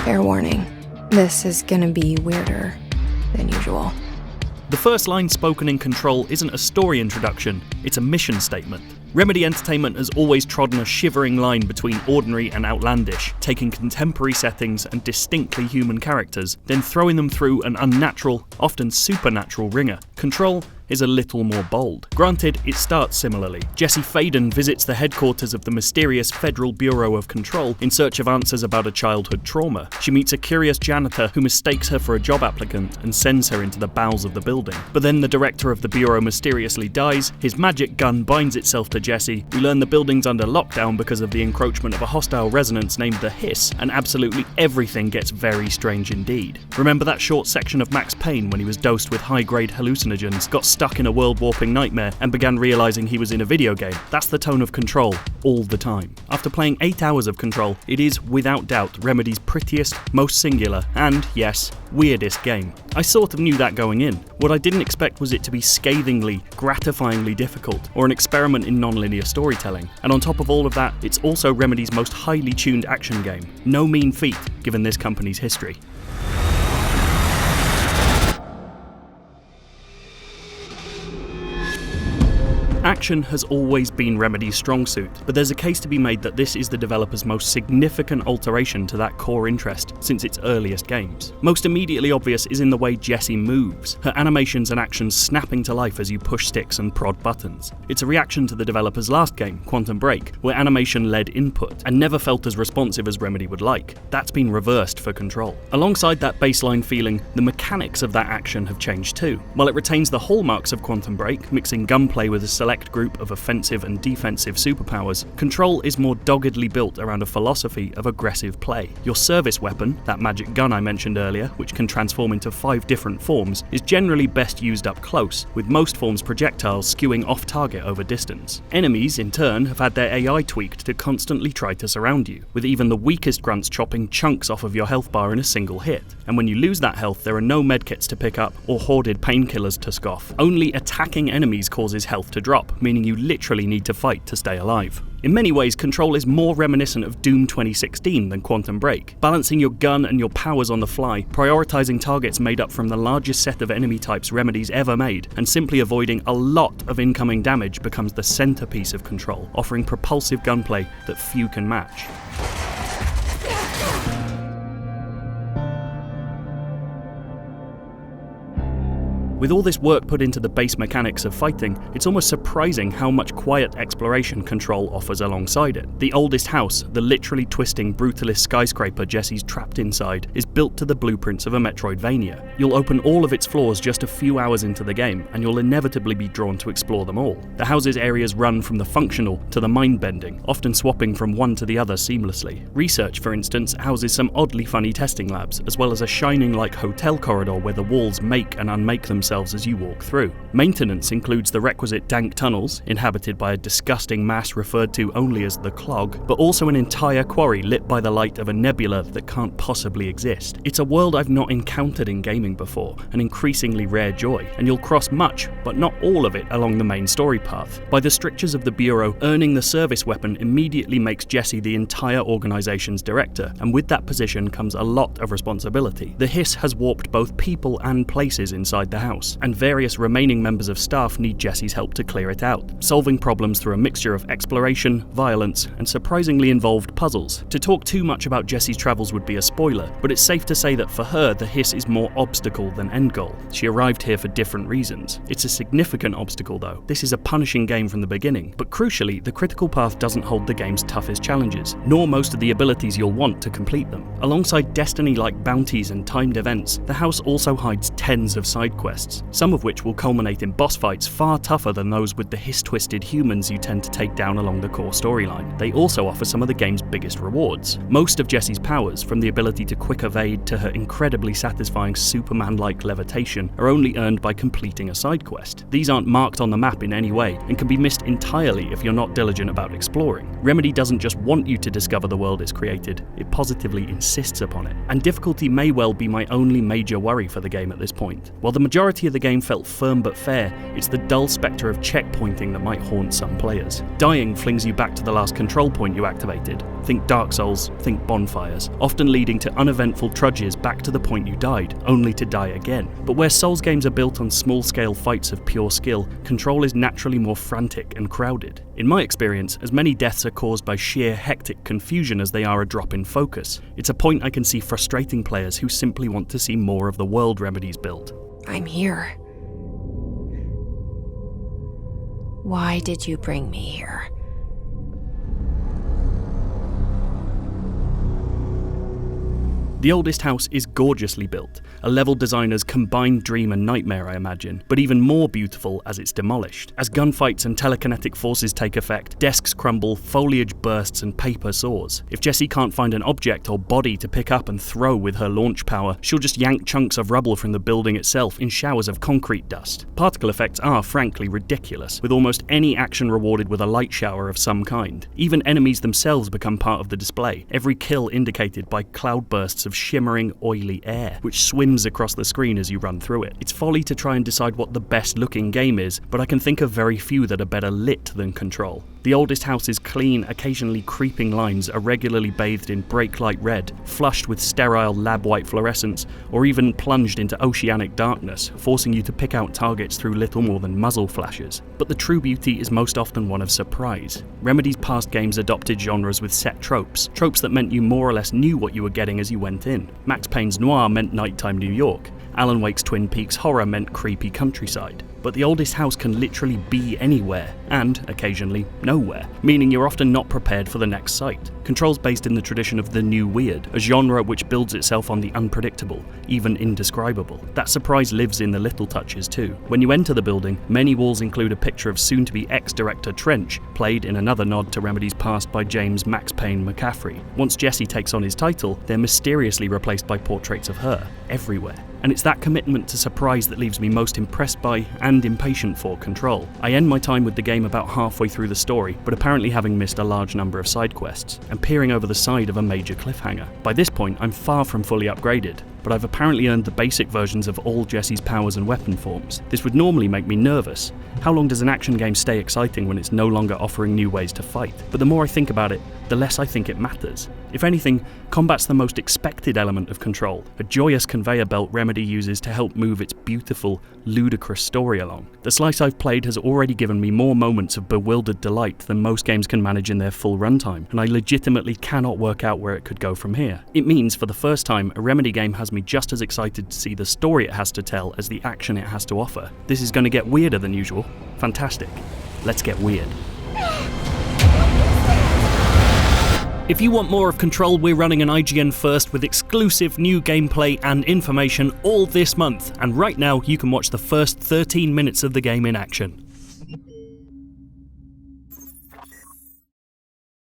Fair warning, this is gonna be weirder than usual. The first line spoken in Control isn't a story introduction, it's a mission statement. Remedy Entertainment has always trodden a shivering line between ordinary and outlandish, taking contemporary settings and distinctly human characters, then throwing them through an unnatural, often supernatural ringer. Control is a little more bold. Granted, it starts similarly. Jesse Faden visits the headquarters of the mysterious Federal Bureau of Control in search of answers about a childhood trauma. She meets a curious janitor who mistakes her for a job applicant and sends her into the bowels of the building. But then the director of the bureau mysteriously dies, his magic gun binds itself to Jesse, we learn the building's under lockdown because of the encroachment of a hostile resonance named the Hiss, and absolutely everything gets very strange indeed. Remember that short section of Max Payne when he was dosed with high-grade hallucinogens, got stuck in a world-warping nightmare, and began realising he was in a video game? That's the tone of Control, all the time. After playing 8 hours of Control, it is, without doubt, Remedy's prettiest, most singular, and, yes, weirdest game. I sort of knew that going in. What I didn't expect was it to be scathingly, gratifyingly difficult, or an experiment in non-linear storytelling. And on top of all of that, it's also Remedy's most highly tuned action game. No mean feat, given this company's history. Action has always been Remedy's strong suit, but there's a case to be made that this is the developer's most significant alteration to that core interest since its earliest games. Most immediately obvious is in the way Jessie moves, her animations and actions snapping to life as you push sticks and prod buttons. It's a reaction to the developer's last game, Quantum Break, where animation led input, and never felt as responsive as Remedy would like. That's been reversed for Control. Alongside that baseline feeling, the mechanics of that action have changed too. While it retains the hallmarks of Quantum Break, mixing gunplay with a select group of offensive and defensive superpowers, Control is more doggedly built around a philosophy of aggressive play. Your service weapon, that magic gun I mentioned earlier, which can transform into 5 different forms, is generally best used up close, with most forms projectiles skewing off target over distance. Enemies, in turn, have had their AI tweaked to constantly try to surround you, with even the weakest grunts chopping chunks off of your health bar in a single hit. And when you lose that health, there are no medkits to pick up or hoarded painkillers to scoff. Only attacking enemies causes health to drop, meaning you literally need to fight to stay alive. In many ways, Control is more reminiscent of Doom 2016 than Quantum Break, balancing your gun and your powers on the fly, prioritising targets made up from the largest set of enemy types Remedy's ever made, and simply avoiding a lot of incoming damage becomes the centrepiece of Control, offering propulsive gunplay that few can match. With all this work put into the base mechanics of fighting, it's almost surprising how much quiet exploration Control offers alongside it. The oldest house, the literally twisting, brutalist skyscraper Jesse's trapped inside, is built to the blueprints of a Metroidvania. You'll open all of its floors just a few hours into the game, and you'll inevitably be drawn to explore them all. The house's areas run from the functional to the mind-bending, often swapping from one to the other seamlessly. Research, for instance, houses some oddly funny testing labs, as well as a shining-like hotel corridor where the walls make and unmake themselves as you walk through. Maintenance includes the requisite dank tunnels, inhabited by a disgusting mass referred to only as the Clog, but also an entire quarry lit by the light of a nebula that can't possibly exist. It's a world I've not encountered in gaming before, an increasingly rare joy, and you'll cross much, but not all of it, along the main story path. By the strictures of the Bureau, earning the service weapon immediately makes Jesse the entire organization's director, and with that position comes a lot of responsibility. The Hiss has warped both people and places inside the house, and various remaining members of staff need Jesse's help to clear it out, solving problems through a mixture of exploration, violence, and surprisingly involved puzzles. To talk too much about Jesse's travels would be a spoiler, but it's safe to say that for her, the Hiss is more obstacle than end goal. She arrived here for different reasons. It's a significant obstacle though. This is a punishing game from the beginning, but crucially, the critical path doesn't hold the game's toughest challenges, nor most of the abilities you'll want to complete them. Alongside Destiny-like bounties and timed events, the house also hides tens of side quests, some of which will culminate in boss fights far tougher than those with the hiss-twisted humans you tend to take down along the core storyline. They also offer some of the game's biggest rewards. Most of Jessie's powers, from the ability to quick evade to her incredibly satisfying Superman-like levitation, are only earned by completing a side quest. These aren't marked on the map in any way, and can be missed entirely if you're not diligent about exploring. Remedy doesn't just want you to discover the world it's created, it positively insists upon it. And difficulty may well be my only major worry for the game at this point. While the majority majority of the game felt firm but fair, it's the dull spectre of checkpointing that might haunt some players. Dying flings you back to the last control point you activated. Think Dark Souls, think bonfires, often leading to uneventful trudges back to the point you died, only to die again. But where Souls games are built on small-scale fights of pure skill, Control is naturally more frantic and crowded. In my experience, as many deaths are caused by sheer hectic confusion as they are a drop in focus. It's a point I can see frustrating players who simply want to see more of the world Remedy's built. I'm here. Why did you bring me here? The Oldest House is gorgeously built, a level designer's combined dream and nightmare, I imagine, but even more beautiful as it's demolished. As gunfights and telekinetic forces take effect, desks crumble, foliage bursts and paper soars. If Jessie can't find an object or body to pick up and throw with her launch power, she'll just yank chunks of rubble from the building itself in showers of concrete dust. Particle effects are frankly ridiculous, with almost any action rewarded with a light shower of some kind. Even enemies themselves become part of the display, every kill indicated by cloudbursts of shimmering, oily air, which swims across the screen as you run through it. It's folly to try and decide what the best looking game is, but I can think of very few that are better lit than Control. The Oldest House's clean, occasionally creeping lines are regularly bathed in brake-light red, flushed with sterile lab-white fluorescence, or even plunged into oceanic darkness, forcing you to pick out targets through little more than muzzle flashes. But the true beauty is most often one of surprise. Remedy's past games adopted genres with set tropes that meant you more or less knew what you were getting as you went in. Max Payne's noir meant nighttime New York. Alan Wake's Twin Peaks horror meant creepy countryside. But the Oldest House can literally be anywhere, and, occasionally, nowhere, meaning you're often not prepared for the next sight. Control's based in the tradition of the new weird, a genre which builds itself on the unpredictable, even indescribable. That surprise lives in the little touches too. When you enter the building, many walls include a picture of soon-to-be ex-director Trench, played in another nod to Remedy's past by James Max Payne McCaffrey. Once Jessie takes on his title, they're mysteriously replaced by portraits of her, everywhere. And it's that commitment to surprise that leaves me most impressed by and impatient for Control. I end my time with the game about halfway through the story, but apparently having missed a large number of side quests, and peering over the side of a major cliffhanger. By this point, I'm far from fully upgraded, but I've apparently earned the basic versions of all Jessie's powers and weapon forms. This would normally make me nervous. How long does an action game stay exciting when it's no longer offering new ways to fight? But the more I think about it, the less I think it matters. If anything, combat's the most expected element of Control, a joyous conveyor belt Remedy uses to help move its beautiful, ludicrous story along. The slice I've played has already given me more moments of bewildered delight than most games can manage in their full runtime, and I legitimately cannot work out where it could go from here. It means, for the first time, a Remedy game has me just as excited to see the story it has to tell as the action it has to offer. This is going to get weirder than usual. Fantastic. Let's get weird. If you want more of Control, we're running an IGN First with exclusive new gameplay and information all this month, and right now you can watch the first 13 minutes of the game in action.